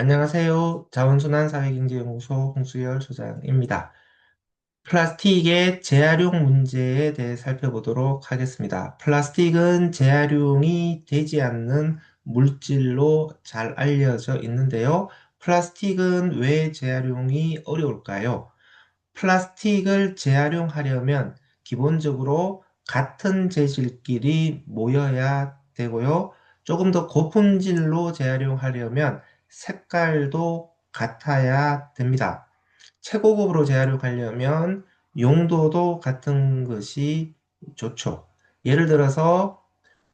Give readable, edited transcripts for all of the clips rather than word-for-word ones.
안녕하세요. 자원순환사회경제연구소 홍수열 소장입니다. 플라스틱의 재활용 문제에 대해 살펴보도록 하겠습니다. 플라스틱은 재활용이 되지 않는 물질로 잘 알려져 있는데요. 플라스틱은 왜 재활용이 어려울까요? 플라스틱을 재활용하려면 기본적으로 같은 재질끼리 모여야 되고요. 조금 더 고품질로 재활용하려면 색깔도 같아야 됩니다. 최고급으로 재활용하려면 용도도 같은 것이 좋죠. 예를 들어서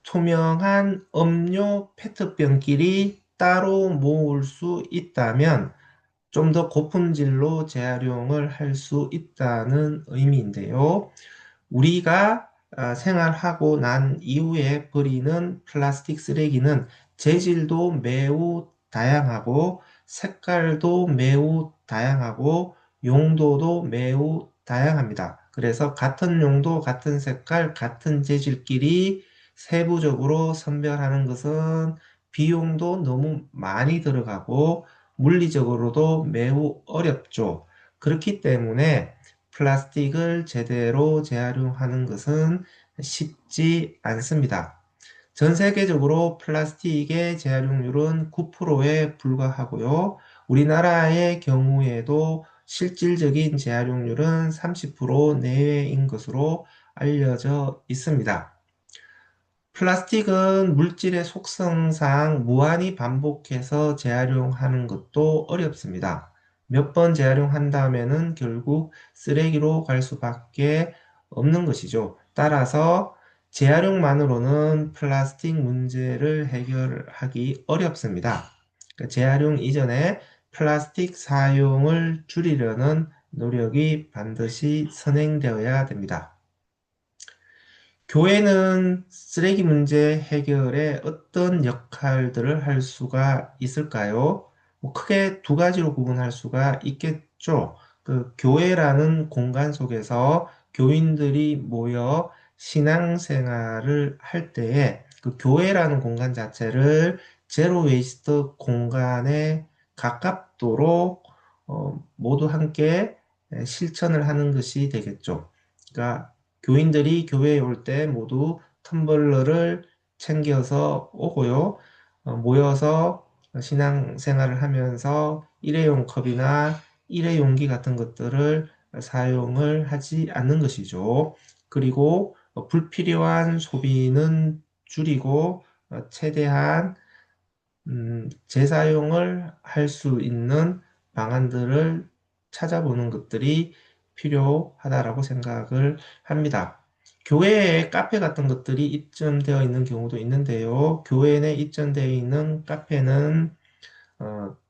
투명한 음료 페트병끼리 따로 모을 수 있다면 좀 더 고품질로 재활용을 할 수 있다는 의미인데요. 우리가 생활하고 난 이후에 버리는 플라스틱 쓰레기는 재질도 매우 다양하고 색깔도 매우 다양하고 용도도 매우 다양합니다. 그래서 같은 용도, 같은 색깔, 같은 재질끼리 세부적으로 선별하는 것은 비용도 너무 많이 들어가고 물리적으로도 매우 어렵죠. 그렇기 때문에 플라스틱을 제대로 재활용하는 것은 쉽지 않습니다. 전 세계적으로 플라스틱의 재활용률은 9%에 불과하고요. 우리나라의 경우에도 실질적인 재활용률은 30% 내외인 것으로 알려져 있습니다. 플라스틱은 물질의 속성상 무한히 반복해서 재활용하는 것도 어렵습니다. 몇 번 재활용한 다음에는 결국 쓰레기로 갈 수밖에 없는 것이죠. 따라서 재활용만으로는 플라스틱 문제를 해결하기 어렵습니다. 그러니까 재활용 이전에 플라스틱 사용을 줄이려는 노력이 반드시 선행되어야 됩니다. 교회는 쓰레기 문제 해결에 어떤 역할들을 할 수가 있을까요? 크게 두 가지로 구분할 수가 있겠죠. 그 교회라는 공간 속에서 교인들이 모여 신앙생활을 할 때에 그 교회라는 공간 자체를 제로 웨이스트 공간에 가깝도록 모두 함께 실천을 하는 것이 되겠죠. 그러니까 교인들이 교회에 올 때 모두 텀블러를 챙겨서 오고요. 모여서 신앙생활을 하면서 일회용 컵이나 일회용기 같은 것들을 사용을 하지 않는 것이죠. 그리고 불필요한 소비는 줄이고 최대한 재사용을 할 수 있는 방안들을 찾아보는 것들이 필요하다라고 생각을 합니다. 교회에 카페 같은 것들이 입점되어 있는 경우도 있는데요. 교회 내 입점되어 있는 카페는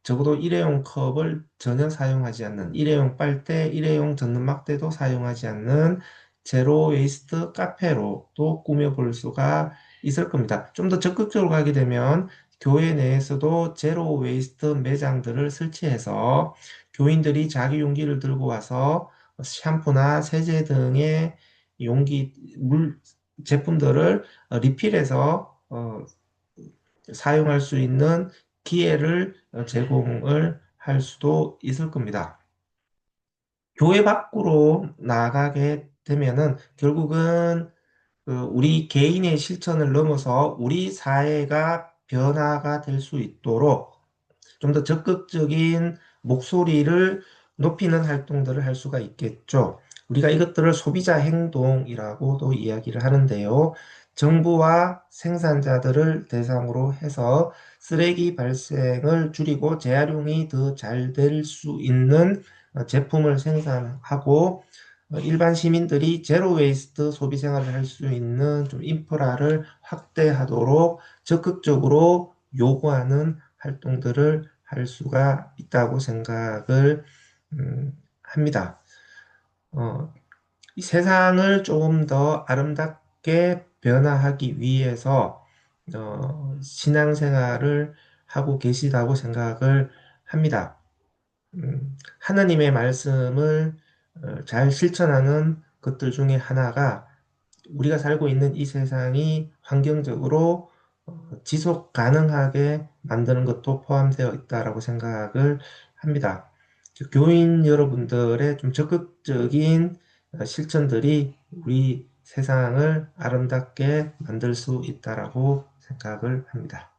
적어도 일회용 컵을 전혀 사용하지 않는 일회용 빨대, 일회용 젖는 막대도 사용하지 않는 제로 웨이스트 카페로도 꾸며볼 수가 있을 겁니다. 좀 더 적극적으로 가게 되면 교회 내에서도 제로 웨이스트 매장들을 설치해서 교인들이 자기 용기를 들고 와서 샴푸나 세제 등의 용기, 물, 제품들을 리필해서 사용할 수 있는 기회를 제공을 할 수도 있을 겁니다. 교회 밖으로 나가게 되면은 결국은 우리 개인의 실천을 넘어서 우리 사회가 변화가 될 수 있도록 좀 더 적극적인 목소리를 높이는 활동들을 할 수가 있겠죠. 우리가 이것들을 소비자 행동이라고도 이야기를 하는데요. 정부와 생산자들을 대상으로 해서 쓰레기 발생을 줄이고 재활용이 더 잘 될 수 있는 제품을 생산하고 일반 시민들이 제로 웨이스트 소비 생활을 할 수 있는 좀 인프라를 확대하도록 적극적으로 요구하는 활동들을 할 수가 있다고 생각을 합니다. 이 세상을 조금 더 아름답게 변화하기 위해서 신앙생활을 하고 계시다고 생각을 합니다. 하나님의 말씀을 잘 실천하는 것들 중에 하나가 우리가 살고 있는 이 세상이 환경적으로 지속 가능하게 만드는 것도 포함되어 있다라고 생각을 합니다. 교인 여러분들의 좀 적극적인 실천들이 우리 세상을 아름답게 만들 수 있다라고 생각을 합니다.